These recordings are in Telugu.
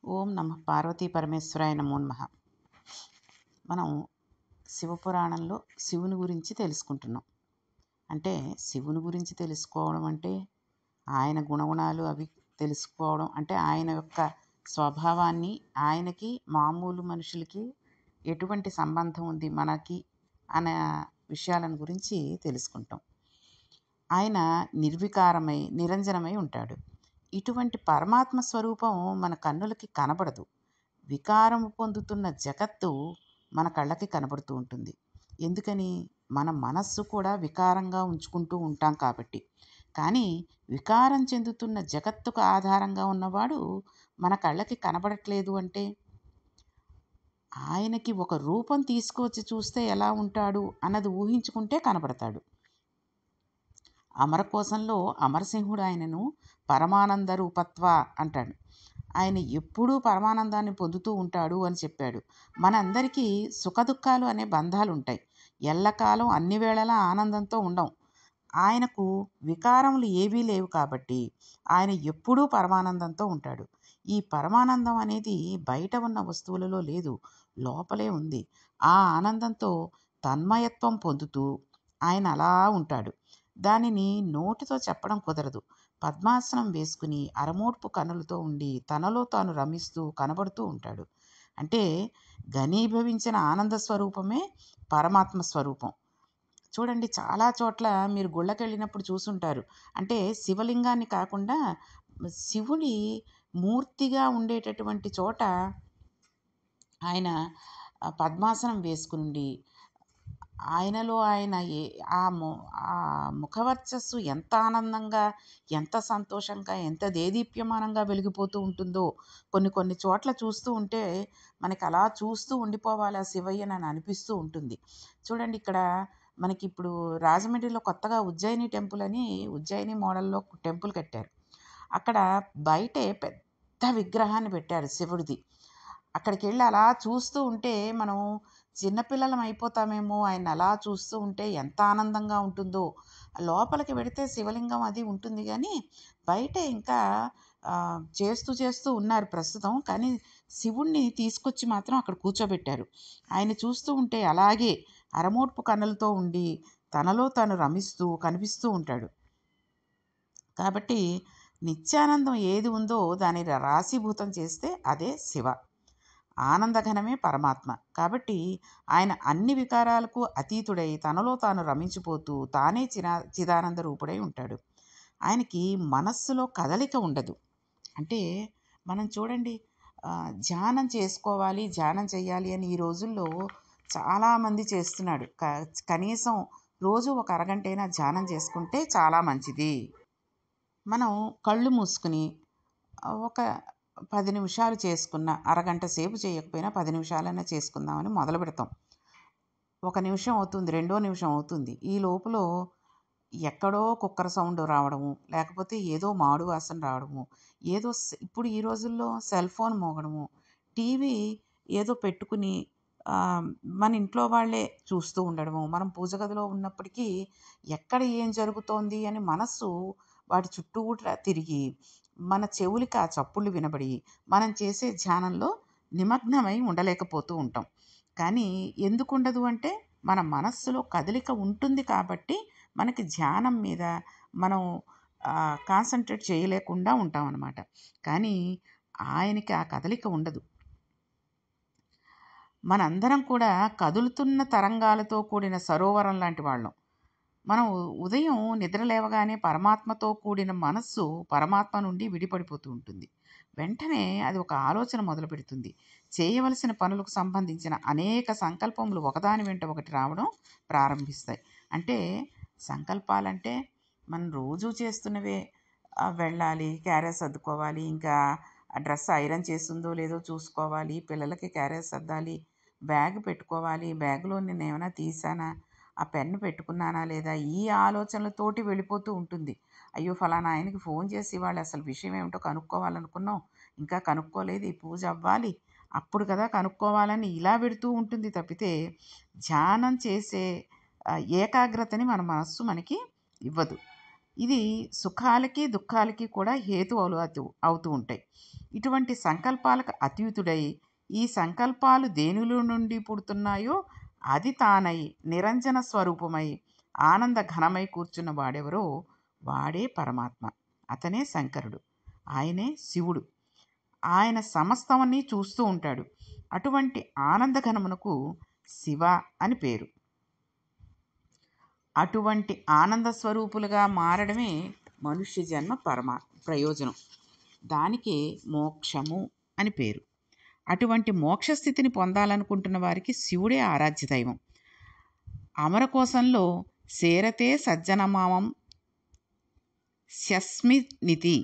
ఓం నమ పార్వతీ పరమేశ్వరాయ నమో నమః. మనం శివపురాణంలో శివుని గురించి తెలుసుకుంటున్నాం. అంటే శివుని గురించి తెలుసుకోవడం అంటే ఆయన గుణగుణాలు అవి తెలుసుకోవడం అంటే ఆయన యొక్క స్వభావాన్ని, ఆయనకి మామూలు మనుషులకి ఎటువంటి సంబంధం ఉంది మనకి అనే విషయాలను గురించి తెలుసుకుంటాం. ఆయన నిర్వికారమై నిరంజనమై ఉంటాడు. ఇటువంటి పరమాత్మ స్వరూపం మన కన్నులకి కనబడదు. వికారము పొందుతున్న జగత్తు మన కళ్ళకి కనబడుతూ ఉంటుంది. ఎందుకని? మన మనస్సు కూడా వికారంగా ఉంచుకుంటూ ఉంటాం కాబట్టి. కానీ వికారం చెందుతున్న జగత్తుకు ఆధారంగా ఉన్నవాడు మన కళ్ళకి కనబడట్లేదు అంటే, ఆయనకి ఒక రూపం తీసుకొచ్చి చూస్తే ఎలా ఉంటాడు అన్నది ఊహించుకుంటే కనబడతాడు. అమరకోశంలో అమరసింహుడు ఆయనను పరమానంద రూపత్వ అంటాడు. ఆయన ఎప్పుడూ పరమానందాన్ని పొందుతూ ఉంటాడు అని చెప్పాడు. మనందరికీ సుఖదుఖాలు అనే బంధాలు ఉంటాయి. ఎల్లకాలం అన్ని వేళలా ఆనందంతో ఉండం. ఆయనకు వికారములు ఏవీ లేవు కాబట్టి ఆయన ఎప్పుడూ పరమానందంతో ఉంటాడు. ఈ పరమానందం అనేది బయట ఉన్న వస్తువులలో లేదు, లోపలే ఉంది. ఆ ఆనందంతో తన్మయత్వం పొందుతూ ఆయన అలా ఉంటాడు. దానిని నోటితో చెప్పడం కుదరదు. పద్మాసనం వేసుకుని అరమోడ్పు కన్నులతో ఉండి తనలో తాను రమిస్తూ కనబడుతూ ఉంటాడు. అంటే ఘనీభవించిన ఆనంద స్వరూపమే పరమాత్మ స్వరూపం. చూడండి, చాలా చోట్ల మీరు గుళ్ళకెళ్ళినప్పుడు చూసుంటారు. అంటే శివలింగాన్ని కాకుండా శివుడి మూర్తిగా ఉండేటటువంటి చోట ఆయన పద్మాసనం వేసుకుని ఆయనలో ఆయన ఆ ముఖవర్చస్సు ఎంత ఆనందంగా, ఎంత సంతోషంగా, ఎంత దేదీప్యమానంగా వెలిగిపోతూ ఉంటుందో కొన్ని కొన్ని చోట్ల చూస్తూ ఉంటే మనకి అలా చూస్తూ ఉండిపోవాలి ఆ శివయ్యనని అనిపిస్తూ ఉంటుంది. చూడండి, ఇక్కడ మనకి ఇప్పుడు రాజమండ్రిలో కొత్తగా ఉజ్జయిని టెంపుల్ అని ఉజ్జయిని మోడల్లో టెంపుల్ కట్టారు. అక్కడ బయటే పెద్ద విగ్రహాన్ని పెట్టారు శివుడిది. అక్కడికి వెళ్ళి అలా చూస్తూ ఉంటే మనం చిన్నపిల్లలం అయిపోతామేమో. ఆయన అలా చూస్తూ ఉంటే ఎంత ఆనందంగా ఉంటుందో. లోపలికి వెడితే శివలింగం అది ఉంటుంది కానీ బయటే ఇంకా చేస్తూ చేస్తూ ఉన్నారు ప్రస్తుతం. కానీ శివుణ్ణి తీసుకొచ్చి మాత్రం అక్కడ కూర్చోబెట్టారు. ఆయన చూస్తూ ఉంటే అలాగే అరమోడ్పు కన్నులతో ఉండి తనలో తను రమిస్తూ కనిపిస్తూ ఉంటాడు. కాబట్టి నిత్యానందం ఏది ఉందో దాన్ని రాశీభూతం చేస్తే అదే శివ. ఆనందఘనమే పరమాత్మ. కాబట్టి ఆయన అన్ని వికారాలకు అతీతుడై తనలో తాను రమించిపోతూ తానే చిదానంద రూపుడై ఉంటాడు. ఆయనకి మనస్సులో కదలిక ఉండదు. అంటే మనం చూడండి, ధ్యానం చేసుకోవాలి, ధ్యానం చేయాలి అని ఈ రోజుల్లో చాలామంది చేస్తున్నాడు. కనీసం రోజు ఒక అరగంటైనా ధ్యానం చేసుకుంటే చాలా మంచిది. మనం కళ్ళు మూసుకుని ఒక 10 నిమిషాలు చేసుకున్న, అరగంట సేపు చేయకపోయినా 10 నిమిషాలైనా చేసుకుందామని మొదలు పెడతాం. ఒక నిమిషం అవుతుంది, రెండో నిమిషం అవుతుంది. ఈ లోపులో ఎక్కడో కుక్కర్ సౌండ్ రావడము, లేకపోతే ఏదో మాడు వాసన రావడము, ఏదో ఇప్పుడు ఈ రోజుల్లో సెల్ ఫోన్ మోగడము, టీవీ ఏదో పెట్టుకుని మన ఇంట్లో వాళ్ళే చూస్తూ ఉండడము, మనం పూజ గదిలో ఉన్నప్పటికీ ఎక్కడ ఏం జరుగుతోంది అని మనస్సు వాటి చుట్టూరా తిరిగి మన చెవులకి ఆ చప్పుళ్ళు వినబడి మనం చేసే ధ్యానంలో నిమగ్నమై ఉండలేకపోతూ ఉంటాం. కానీ ఎందుకు ఉండదు అంటే మన మనస్సులో కదలిక ఉంటుంది కాబట్టి మనకి ధ్యానం మీద మనం కాన్సన్ట్రేట్ చేయలేకుండా ఉంటాం అన్నమాట. కానీ ఆయనకి ఆ కదలిక ఉండదు. మనందరం కూడా కదులుతున్న తరంగాలతో కూడిన సరోవరం లాంటి వాళ్ళం. మనం ఉదయం నిద్ర లేవగానే పరమాత్మతో కూడిన మనస్సు పరమాత్మ నుండి విడిపడిపోతూ ఉంటుంది. వెంటనే అది ఒక ఆలోచన మొదలుపెడుతుంది. చేయవలసిన పనులకు సంబంధించిన అనేక సంకల్పములు ఒకదాని వెంట ఒకటి రావడం ప్రారంభిస్తాయి. అంటే సంకల్పాలంటే మనం రోజూ చేస్తున్నవే. వెళ్ళాలి, క్యారేజ్ సర్దుకోవాలి, ఇంకా డ్రెస్ ఐరన్ చేసిందో లేదో చూసుకోవాలి, పిల్లలకి క్యారేజ్ సర్దాలి, బ్యాగ్ పెట్టుకోవాలి, బ్యాగ్‌లో నేనేమైనా తీసానా, ఆ పెన్ను పెట్టుకున్నానా లేదా, ఈ ఆలోచనలతోటి వెళ్ళిపోతూ ఉంటుంది. అయ్యో! ఫలానా ఆయనకి ఫోన్ చేసి ఇవాళ అసలు విషయం ఏమిటో కనుక్కోవాలనుకున్నాం, ఇంకా కనుక్కోలేదు, ఈ పూజ అవ్వాలి, అప్పుడు కదా కనుక్కోవాలని ఇలా పెడుతూ ఉంటుంది తప్పితే ధ్యానం చేసే ఏకాగ్రతని మన మనస్సు మనకి ఇవ్వదు. ఇది సుఖాలకి దుఃఖాలకి కూడా హేతువులు అవుతూ ఉంటాయి. ఇటువంటి సంకల్పాలకు అతీతుడై ఈ సంకల్పాలు దేనిలో నుండి పుడుతున్నాయో అది తానై నిరంజన స్వరూపమై ఆనంద ఘనమై కూర్చున్న వాడెవరో వాడే పరమాత్మ. అతనే శంకరుడు. ఆయనే శివుడు. ఆయన సమస్తమని చూస్తూ ఉంటాడు. అటువంటి ఆనందఘనమునకు శివ అని పేరు. అటువంటి ఆనంద స్వరూపులుగా మారడమే మనుష్య జన్మ ప్రయోజనం. దానికే మోక్షము అని పేరు. అటువంటి మోక్షస్థితిని పొందాలనుకుంటున్న వారికి శివుడే ఆరాధ్య దైవం. అమరకోశంలో సేరతే సజ్జనమామం శస్మినితి,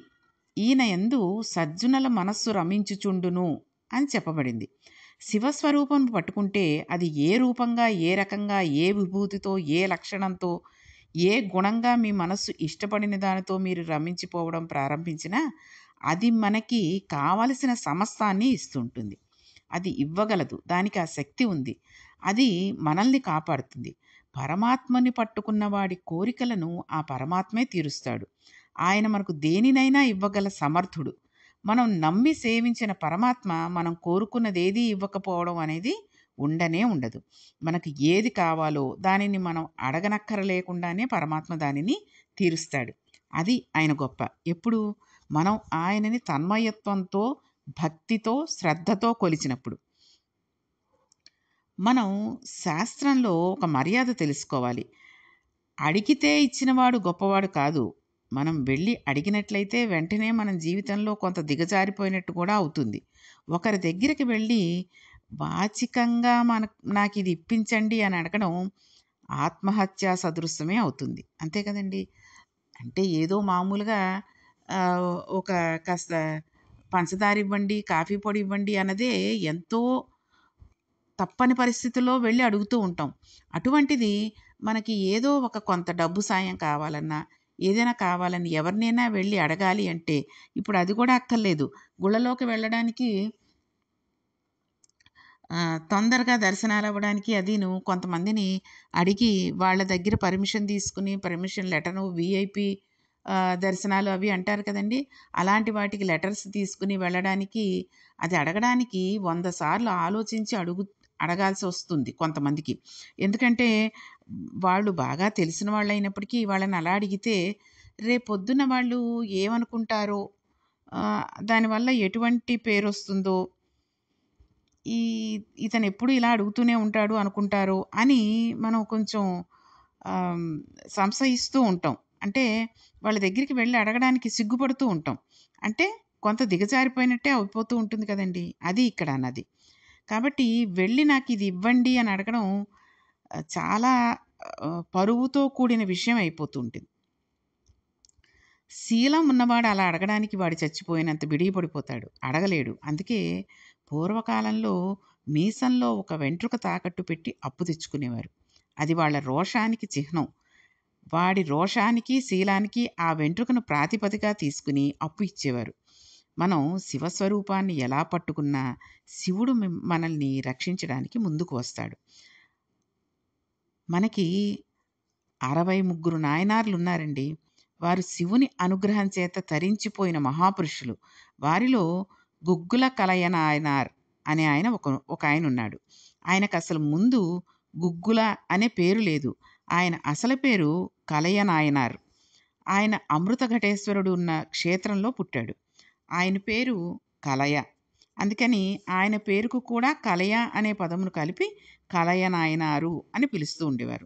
ఈయన యందు సజ్జనుల మనస్సు రమించుచుండును అని చెప్పబడింది. శివస్వరూపం పట్టుకుంటే అది ఏ రూపంగా, ఏ రకంగా, ఏ విభూతితో, ఏ లక్షణంతో, ఏ గుణంగా మీ మనస్సు ఇష్టపడిన దానితో మీరు రమించిపోవడం ప్రారంభించినా అది మనకి కావలసిన సమస్తాన్ని ఇస్తుంటుంది. అది ఇవ్వగలదు. దానికి ఆ శక్తి ఉంది. అది మనల్ని కాపాడుతుంది. పరమాత్మని పట్టుకున్న వాడి కోరికలను ఆ పరమాత్మే తీరుస్తాడు. ఆయన మనకు దేనినైనా ఇవ్వగల సమర్థుడు. మనం నమ్మి సేవించిన పరమాత్మ మనం కోరుకున్నదేదీ ఇవ్వకపోవడం అనేది ఉండనే ఉండదు. మనకు ఏది కావాలో దానిని మనం అడగనక్కరలేకుండానే పరమాత్మ దానిని తీరుస్తాడు. అది ఆయన గొప్ప. ఎప్పుడు మనం ఆయనని తన్మయత్వంతో, భక్తితో, శ్రద్ధతో కొలిచినప్పుడు. మనం శాస్త్రంలో ఒక మర్యాద తెలుసుకోవాలి. అడిగితే ఇచ్చినవాడు గొప్పవాడు కాదు. మనం వెళ్ళి అడిగినట్లయితే వెంటనే మనం జీవితంలో కొంత దిగజారిపోయినట్టు కూడా అవుతుంది. ఒకరి దగ్గరికి వెళ్ళి వాచికంగా నాకు ఇది ఇప్పించండి అని అడగడం ఆత్మహత్యా సదృశ్యమే అవుతుంది. అంతే కదండి. అంటే ఏదో మామూలుగా ఒక కాస్త పంచదార ఇవ్వండి, కాఫీ పొడి ఇవ్వండి అన్నదే ఎంతో తప్పని పరిస్థితుల్లో వెళ్ళి అడుగుతూ ఉంటాం. అటువంటిది మనకి ఏదో ఒక కొంత డబ్బు సాయం కావాలన్నా, ఏదైనా కావాలని ఎవరినైనా వెళ్ళి అడగాలి అంటే ఇప్పుడు అది కూడా అక్కర్లేదు. గుళ్ళలోకి వెళ్ళడానికి తొందరగా దర్శనాలు అవ్వడానికి అదీను కొంతమందిని అడిగి వాళ్ళ దగ్గర పర్మిషన్ తీసుకుని, పర్మిషన్ లెటరు, వీఐపీ దర్శనాలు అవి అంటారు కదండీ! అలాంటి వాటికి లెటర్స్ తీసుకుని వెళ్ళడానికి, అది అడగడానికి 100 సార్లు ఆలోచించి అడగాల్సి వస్తుంది కొంతమందికి. ఎందుకంటే వాళ్ళు బాగా తెలిసిన వాళ్ళైనప్పటికీ వాళ్ళని అలా అడిగితే రేపొద్దున వాళ్ళు ఏమనుకుంటారో, దానివల్ల ఎటువంటి పేరొస్తుందో, ఈ ఇతను ఎప్పుడు ఇలా అడుగుతూనే ఉంటాడు అనుకుంటారో అని మనం కొంచెం సంశయిస్తూ ఉంటాం. అంటే వాళ్ళ దగ్గరికి వెళ్ళి అడగడానికి సిగ్గుపడుతూ ఉంటాం. అంటే కొంత దిగజారిపోయినట్టే అయిపోతూ ఉంటుంది కదండీ! అది ఇక్కడ అన్నది. కాబట్టి వెళ్ళి నాకిది ఇవ్వండి అని అడగడం చాలా పరువుతో కూడిన విషయం అయిపోతూ ఉంటుంది. శీలం ఉన్నవాడు అలా అడగడానికి వాడు చచ్చిపోయినంత బిడియపడిపోతాడు. అడగలేడు. అందుకే పూర్వకాలంలో మీసంలో ఒక వెంట్రుక తాకట్టు పెట్టి అప్పు తెచ్చుకునేవారు. అది వాళ్ళ రోషానికి చిహ్నం. వాడి రోషానికి, శీలానికి ఆ వెంట్రుకను ప్రాతిపదికగా తీసుకుని అప్పు ఇచ్చేవారు. మనం శివస్వరూపాన్ని ఎలా పట్టుకున్నా శివుడు మనల్ని రక్షించడానికి ముందుకు వస్తాడు. మనకి 63 నాయనార్లున్నారండి. వారు శివుని అనుగ్రహం చేత తరించిపోయిన మహాపురుషులు. వారిలో గుగ్గుల కలయనాయనార్ అనే ఆయన ఒక ఆయనున్నాడు. ఆయనకసలు ముందు గుగ్గుల అనే పేరు లేదు. ఆయన అసలు పేరు కలయనాయనార్. ఆయన అమృత ఘటేశ్వరుడు ఉన్న క్షేత్రంలో పుట్టాడు. ఆయన పేరు కలయ. అందుకని ఆయన పేరుకు కూడా కలయ అనే పదమును కలిపి కలయనాయనారు అని పిలుస్తూ ఉండేవారు.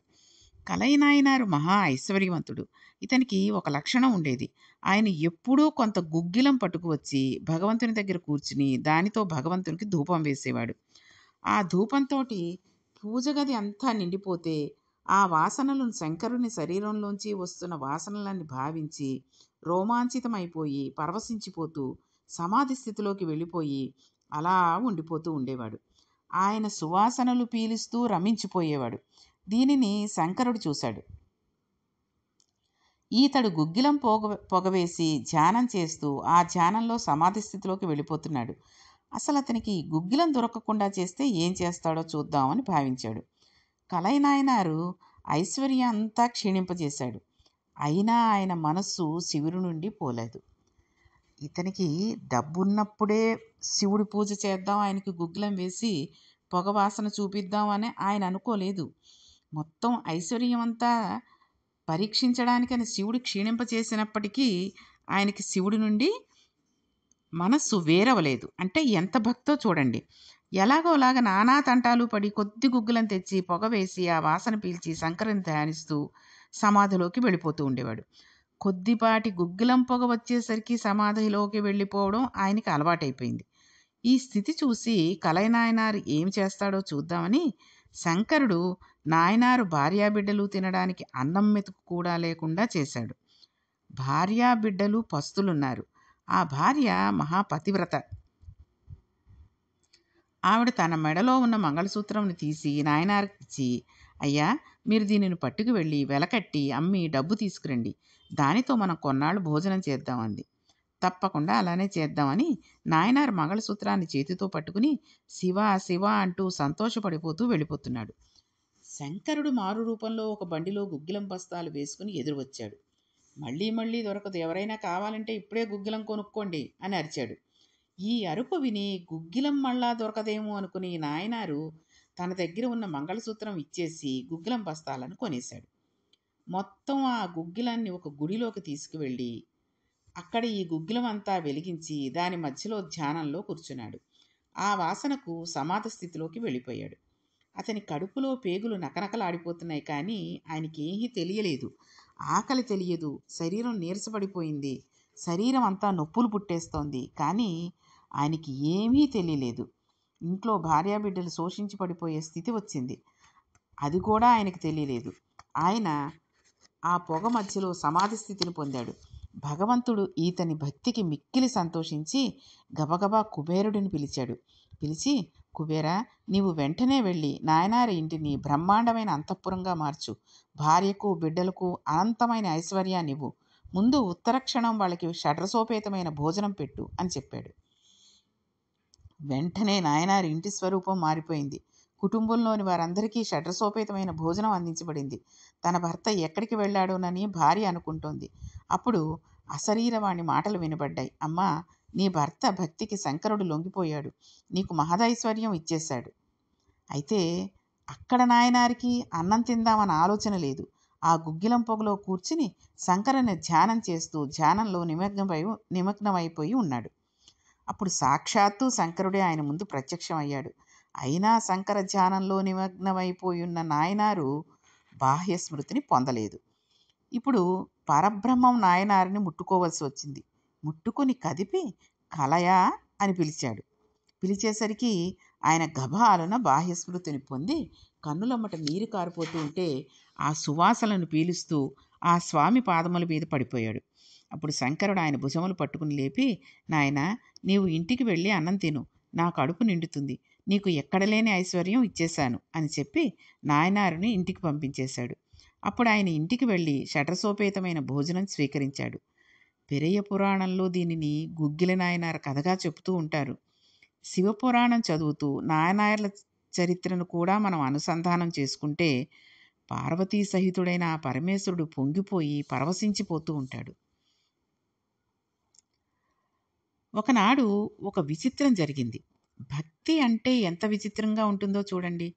కలయనాయనారు మహా ఐశ్వర్యవంతుడు. ఇతనికి ఒక లక్షణం ఉండేది. ఆయన ఎప్పుడూ కొంత గుగ్గిలం పట్టుకువచ్చి భగవంతుని దగ్గర కూర్చుని దానితో భగవంతునికి ధూపం వేసేవాడు. ఆ ధూపంతోటి పూజ గది అంతా నిండిపోతే ఆ వాసనలను శంకరుని శరీరంలోంచి వస్తున్న వాసనలని భావించి రోమాంచితమైపోయి పరవశించిపోతూ సమాధి స్థితిలోకి వెళ్ళిపోయి అలా ఉండిపోతూ ఉండేవాడు. ఆయన సువాసనలు పీలుస్తూ రమించిపోయేవాడు. దీనిని శంకరుడు చూశాడు. ఈతడు గుగ్గిలం పొగవేసి ధ్యానం చేస్తూ ఆ ధ్యానంలో సమాధి స్థితిలోకి వెళ్ళిపోతున్నాడు. అసలు అతనికి గుగ్గిలం దొరకకుండా చేస్తే ఏం చేస్తాడో చూద్దామని భావించాడు. కలయనాయనారు ఐశ్వర్యం అంతా క్షీణింపజేశాడు. అయినా ఆయన మనస్సు శివుడి నుండి పోలేదు. ఇతనికి డబ్బున్నప్పుడే శివుడి పూజ చేద్దాం, ఆయనకి గుగ్గిలం వేసి పొగ వాసన చూపిద్దాం అని ఆయన అనుకోలేదు. మొత్తం ఐశ్వర్యం అంతా పరీక్షించడానికని శివుడు క్షీణింపచేసినప్పటికీ ఆయనకి శివుడి నుండి మనస్సు వేరవలేదు. అంటే ఎంత భక్తో చూడండి. ఎలాగోలాగా నానా తంటాలు పడి కొద్ది గుగ్గులను తెచ్చి పొగ వేసి ఆ వాసన పీల్చి శంకరుని ధ్యానిస్తూ సమాధిలోకి వెళ్ళిపోతూ ఉండేవాడు. కొద్దిపాటి గుగ్గిలం పొగ వచ్చేసరికి సమాధిలోకి వెళ్ళిపోవడం ఆయనకి అలవాటైపోయింది. ఈ స్థితి చూసి కలైనాయనారు ఏమి చేస్తాడో చూద్దామని శంకరుడు నాయనారు భార్యాబిడ్డలు తినడానికి అన్నం మెతుకు కూడా లేకుండా చేశాడు. భార్యాబిడ్డలు పస్తులున్నారు. ఆ భార్య మహాపతివ్రత. ఆవిడ తన మెడలో ఉన్న మంగళసూత్రంని తీసి నాయనార్కిచ్చి, అయ్యా, మీరు దీనిని పట్టుకు వెళ్ళి వెలకట్టి అమ్మి డబ్బు తీసుకురండి, దానితో మనం కొన్నాళ్ళు భోజనం చేద్దాం అంది. తప్పకుండా అలానే చేద్దామని నాయనార్ మంగళసూత్రాన్ని చేతితో పట్టుకుని శివ శివ అంటూ సంతోషపడిపోతూ వెళ్ళిపోతున్నాడు. శంకరుడు మారు రూపంలో ఒక బండిలో గుగ్గిలం బస్తాలు వేసుకుని ఎదురు వచ్చాడు. మళ్ళీ మళ్ళీ దొరకదు, ఎవరైనా కావాలంటే ఇప్పుడే గుగ్గిలం కొనుక్కోండి అని అరిచాడు. ఈ అరుపు విని గుగ్గిలం మళ్ళా దొరకదేమో అనుకుని నాయనారు తన దగ్గర ఉన్న మంగళసూత్రం ఇచ్చేసి గుగ్గిలం బస్తాలను కొనేశాడు. మొత్తం ఆ గుగ్గిలాన్ని ఒక గుడిలోకి తీసుకువెళ్ళి అక్కడ ఈ గుగ్గిలం అంతా వెలిగించి దాని మధ్యలో ధ్యానంలో కూర్చున్నాడు. ఆ వాసనకు సమాధి స్థితిలోకి వెళ్ళిపోయాడు. అతని కడుపులో పేగులు నకనకలాడిపోతున్నాయి, కానీ ఆయనకి ఏమీ తెలియలేదు. ఆకలి తెలియదు, శరీరం నీరసపడిపోయింది, శరీరం అంతా నొప్పులు పుట్టేస్తోంది, కానీ ఆయనకి ఏమీ తెలియలేదు. ఇంట్లో భార్యాబిడ్డలు శోషించి పడిపోయే స్థితి వచ్చింది, అది కూడా ఆయనకు తెలియలేదు. ఆయన ఆ పొగ మధ్యలో సమాధి స్థితిని పొందాడు. భగవంతుడు ఈతని భక్తికి మిక్కిలి సంతోషించి గబగబా కుబేరుడిని పిలిచాడు. పిలిచి, కుబేరా, నీవు వెంటనే వెళ్ళి నాయనారి ఇంటిని బ్రహ్మాండమైన అంతఃపురంగా మార్చు, భార్యకు బిడ్డలకు అనంతమైన ఐశ్వర్యాన్నివ్వు, ముందు ఉత్తరక్షణం వాళ్ళకి షడ్రసోపేతమైన భోజనం పెట్టు అని చెప్పాడు. వెంటనే నాయనారి ఇంటి స్వరూపం మారిపోయింది. కుటుంబంలోని వారందరికీ షడ్రసోపేతమైన భోజనం అందించబడింది. తన భర్త ఎక్కడికి వెళ్ళాడోనని భార్య అనుకుంటోంది. అప్పుడు అశరీరవాణి మాటలు వినబడ్డాయి. అమ్మా, నీ భర్త భక్తికి శంకరుడు లొంగిపోయాడు, నీకు మహదైశ్వర్యం ఇచ్చేశాడు. అయితే అక్కడ నాయనారికి అన్నం తిందామన్న ఆలోచన లేదు. ఆ గుగ్గిలం పొగలో కూర్చుని శంకరుని ధ్యానం చేస్తూ ధ్యానంలో నిమగ్నమైపోయి ఉన్నాడు. అప్పుడు సాక్షాత్తు శంకరుడే ఆయన ముందు ప్రత్యక్షమయ్యాడు. అయినా శంకర ధ్యానంలో నిమగ్నమైపోయి ఉన్న నాయనారు బాహ్య స్మృతిని పొందలేదు. ఇప్పుడు పరబ్రహ్మం నాయనారిని ముట్టుకోవలసి వచ్చింది. ముట్టుకొని కదిపి కలయా అని పిలిచాడు. పిలిచేసరికి ఆయన గభాలున బాహ్యస్మృతిని పొంది కన్నులమ్మట నీరు కారిపోతూ ఉంటే ఆ సువాసనలను పీలుస్తూ ఆ స్వామి పాదముల మీద పడిపోయాడు. అప్పుడు శంకరుడు ఆయన భుజములు పట్టుకుని లేపి, నాయనా, నీవు ఇంటికి వెళ్ళి అన్నం తిను, నా కడుపు నిండుతుంది, నీకు ఎక్కడలేని ఐశ్వర్యం ఇచ్చేశాను అని చెప్పి నాయనారుని ఇంటికి పంపించేశాడు. అప్పుడు ఆయన ఇంటికి వెళ్ళి షడ్రసోపేతమైన భోజనం స్వీకరించాడు. పెరయ్య పురాణంలో దీనిని గుగ్గిల నాయనార్ కథగా చెబుతూ ఉంటారు. శివపురాణం చదువుతూ నాయనార్ల చరిత్రను కూడా మనం అనుసంధానం చేసుకుంటే పార్వతీ సహితుడైన ఆ పరమేశ్వరుడు పొంగిపోయి పరవశించిపోతూ ఉంటాడు. ఒకనాడు ఒక విచిత్రం జరిగింది. భక్తి అంటే ఎంత విచిత్రంగా ఉంటుందో చూడండి.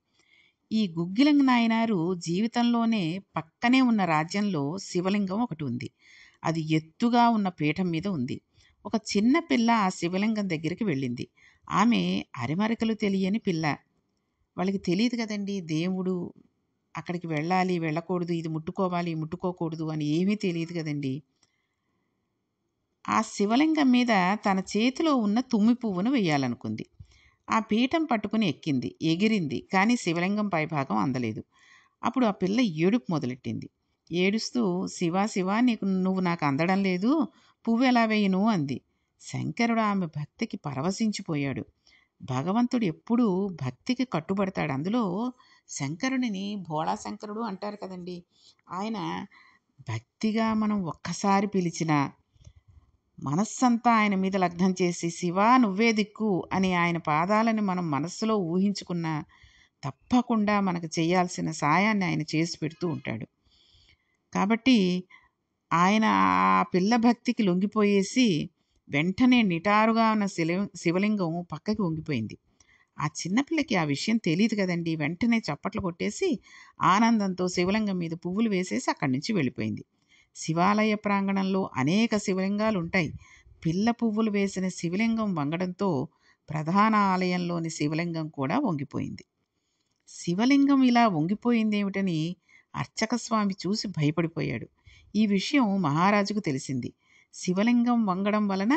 ఈ గుగ్గిలం నాయనారు జీవితంలోనే పక్కనే ఉన్న రాజ్యంలో శివలింగం ఒకటి ఉంది. అది ఎత్తుగా ఉన్న పీఠం మీద ఉంది. ఒక చిన్న పిల్ల ఆ శివలింగం దగ్గరికి వెళ్ళింది. ఆమె అరిమరికలు తెలియని పిల్ల. వాళ్ళకి తెలియదు కదండి, దేవుడు అక్కడికి వెళ్ళాలి, వెళ్ళకూడదు, ఇది ముట్టుకోవాలి, ముట్టుకోకూడదు అని ఏమీ తెలియదు కదండి. ఆ శివలింగం మీద తన చేతిలో ఉన్న తుమ్మి పువ్వును వెయ్యాలనుకుంది. ఆ పీఠం పట్టుకుని ఎక్కింది, ఎగిరింది, కానీ శివలింగం పైభాగం అందలేదు. అప్పుడు ఆ పిల్ల ఏడుపు మొదలెట్టింది. ఏడుస్తూ, శివా శివా, నువ్వు నాకు అందడం లేదు, పువ్వు ఎలా వేయను అంది. శంకరుడు ఆమె భక్తికి పరవశించిపోయాడు. భగవంతుడు ఎప్పుడూ భక్తికి కట్టుబడతాడు. అందులో శంకరుడిని భోళా శంకరుడు అంటారు కదండి. ఆయన భక్తిగా మనం ఒక్కసారి పిలిచినా మనస్సంతా ఆయన మీద లగ్నం చేసి శివా నువ్వే దిక్కు అని ఆయన పాదాలను మనం మనస్సులో ఊహించుకున్నా తప్పకుండా మనకు చేయాల్సిన సాయాన్ని ఆయన చేసి పెడుతూ ఉంటాడు. కాబట్టి ఆయన ఆ పిల్ల భక్తికి లొంగిపోయేసి వెంటనే నిటారుగా ఉన్న శివలింగం పక్కకి వంగిపోయింది. ఆ చిన్నపిల్లకి ఆ విషయం తెలీదు కదండీ! వెంటనే చప్పట్లు కొట్టేసి ఆనందంతో శివలింగం మీద పువ్వులు వేసేసి అక్కడి నుంచి వెళ్ళిపోయింది. శివాలయ ప్రాంగణంలో అనేక శివలింగాలుంటాయి. పిల్ల పువ్వులు వేసిన శివలింగం వంగడంతో ప్రధాన ఆలయంలోని శివలింగం కూడా వంగిపోయింది. శివలింగం ఇలా వంగిపోయిందేమిటని అర్చక స్వామి చూసి భయపడిపోయాడు. ఈ విషయం మహారాజుకు తెలిసింది. శివలింగం వంగడం వలన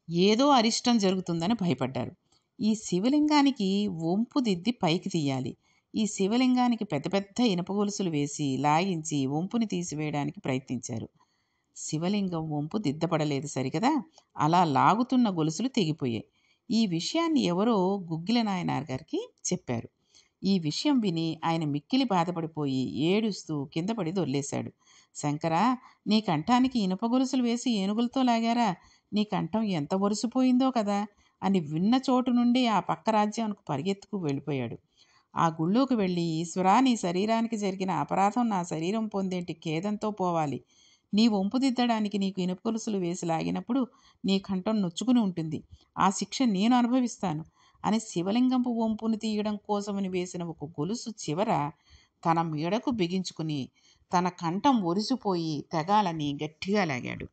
ఏదో అరిష్టం జరుగుతుందని భయపడ్డారు. ఈ శివలింగానికి వంపు దిద్ది పైకి తీయాలి. ఈ శివలింగానికి పెద్ద పెద్ద ఇనప గొలుసులు వేసి లాగించి వంపుని తీసివేయడానికి ప్రయత్నించారు. శివలింగం వంపు దిద్దపడలేదు సరికదా! అలా లాగుతున్న గొలుసులు తెగిపోయాయి. ఈ విషయాన్ని ఎవరో గుగ్గిల నాయనార్ గారికి చెప్పారు. ఈ విషయం విని ఆయన మిక్కిలి బాధపడిపోయి ఏడుస్తూ కింద పడి దొర్లేశాడు. శంకరా, నీ కంఠానికి ఇనుప గొలుసులు వేసి ఏనుగులతో లాగారా? నీ కంఠం ఎంత ఒరిసిపోయిందో కదా అని విన్న చోటు నుండి ఆ పక్క రాజ్యానికి పరిగెత్తుకు వెళ్ళిపోయాడు. ఆ గుళ్ళోకి వెళ్ళి, ఈశ్వరా, నీ శరీరానికి జరిగిన అపరాధం నా శరీరం పొందేంటి ఖేదంతో పోవాలి. నీ వంపు దిద్దడానికి నీకు ఇనుప గొలుసులు వేసి లాగినప్పుడు నీ కంఠం నొచ్చుకుని ఉంటుంది. ఆ శిక్ష నేను అనుభవిస్తాను అని శివలింగంపు వంపును తీయడం కోసమని వేసిన ఒక గొలుసు చివర తన మెడకు బిగించుకుని తన కంఠం ఒరిసిపోయి తెగాలని గట్టిగా లాగాడు.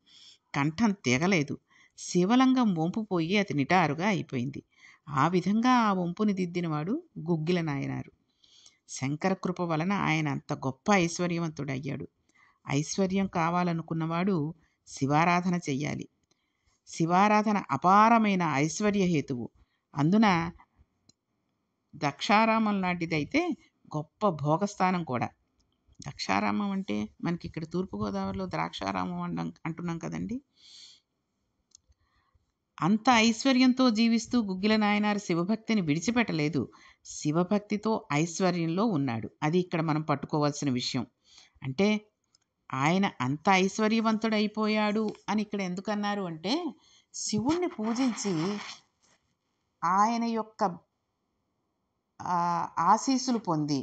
కంఠం తెగలేదు. శివలింగం వంపు పోయి అది నిటారుగా అయిపోయింది. ఆ విధంగా ఆ వంపుని దిద్దినవాడు గుగ్గిల నాయనారు. శంకర కృప వలన ఆయన అంత గొప్ప ఐశ్వర్యవంతుడయ్యాడు. ఐశ్వర్యం కావాలనుకున్నవాడు శివారాధన చెయ్యాలి. శివారాధన అపారమైన ఐశ్వర్య హేతువు. అందున దక్షారామం లాంటిదైతే గొప్ప భోగస్థానం కూడా. దక్షారామం అంటే మనకి ఇక్కడ తూర్పుగోదావరిలో ద్రాక్షారామం అంటున్నాం కదండి. అంత ఐశ్వర్యంతో జీవిస్తూ గుగ్గిల నాయనారు శివభక్తిని విడిచిపెట్టలేదు. శివభక్తితో ఐశ్వర్యంలో ఉన్నాడు. అది ఇక్కడ మనం పట్టుకోవాల్సిన విషయం. అంటే ఆయన అంత ఐశ్వర్యవంతుడైపోయాడు అని ఇక్కడ ఎందుకన్నారు అంటే, శివుణ్ణి పూజించి ఆయన యొక్క ఆశీస్సులు పొంది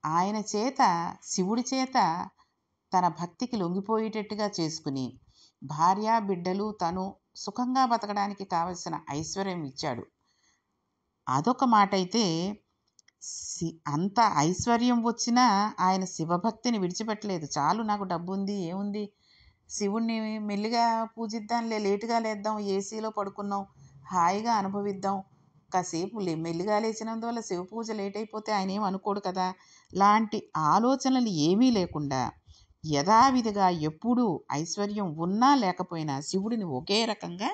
ఆయన చేత, శివుడి చేత తన భక్తికి లొంగిపోయేటట్టుగా చేసుకుని భార్య బిడ్డలు తను సుఖంగా బతకడానికి కావలసిన ఐశ్వర్యం ఇచ్చాడు. అదొక మాట అయితే, అంత ఐశ్వర్యం వచ్చినా ఆయన శివభక్తిని విడిచిపెట్టలేదు. చాలు, నాకు డబ్బు ఉంది, ఏముంది, శివుణ్ణి మెల్లిగా పూజిద్దాంలే, లేటుగా లేద్దాం, ఏసీలో పడుకున్నాం, హాయిగా అనుభవిద్దాం, కాసేపు మెల్లిగా లేచినందువల్ల శివ పూజ లేట్ అయిపోతే ఆయన ఏం అనుకోడు కదా, లాంటి ఆలోచనలు ఏమీ లేకుండా యథావిధిగా ఎప్పుడూ ఐశ్వర్యం ఉన్నా లేకపోయినా శివుడిని ఒకే రకంగా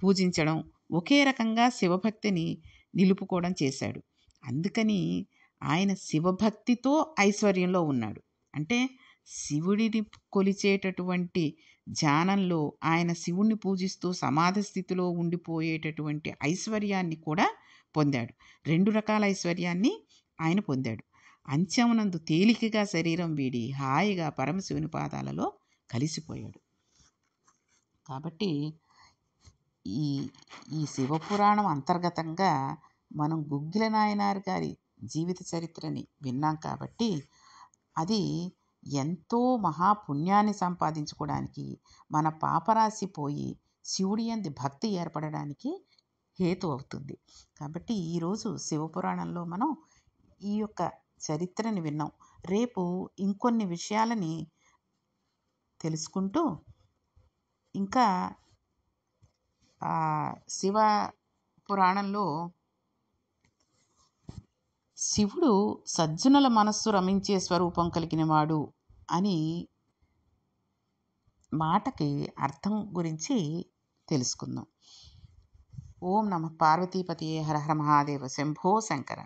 పూజించడం, ఒకే రకంగా శివభక్తిని నిలుపుకోవడం చేశాడు. అందుకని ఆయన శివభక్తితో ఐశ్వర్యంలో ఉన్నాడు. అంటే శివుడిని కొలిచేటటువంటి ధ్యానంలో ఆయన శివుణ్ణి పూజిస్తూ సమాధి స్థితిలో ఉండిపోయేటటువంటి ఐశ్వర్యాన్ని కూడా పొందాడు. 2 రకాల ఐశ్వర్యాన్ని ఆయన పొందాడు. అంత్యమునందు తేలికగా శరీరం వీడి హాయిగా పరమశివుని పాదాలలో కలిసిపోయాడు. కాబట్టి ఈ ఈ శివపురాణం అంతర్గతంగా మనం గుగ్గిల నాయనార్ గారి జీవిత చరిత్రని విన్నాం కాబట్టి అది ఎంతో మహాపుణ్యాన్ని సంపాదించుకోవడానికి, మన పాపరాశి పోయి శివుడి యందు భక్తి ఏర్పడడానికి హేతు అవుతుంది. కాబట్టి ఈరోజు శివపురాణంలో మనం ఈ యొక్క చరిత్రని విన్నాం. రేపు ఇంకొన్ని విషయాలని తెలుసుకుంటూ ఇంకా శివ పురాణంలో శివుడు సజ్జనుల మనస్సు రమించే స్వరూపం కలిగినవాడు అని మాటకి అర్థం గురించి తెలుసుకుందాం. ఓం నమః పార్వతీపతియే హర హర మహాదేవ శంభో శంకర.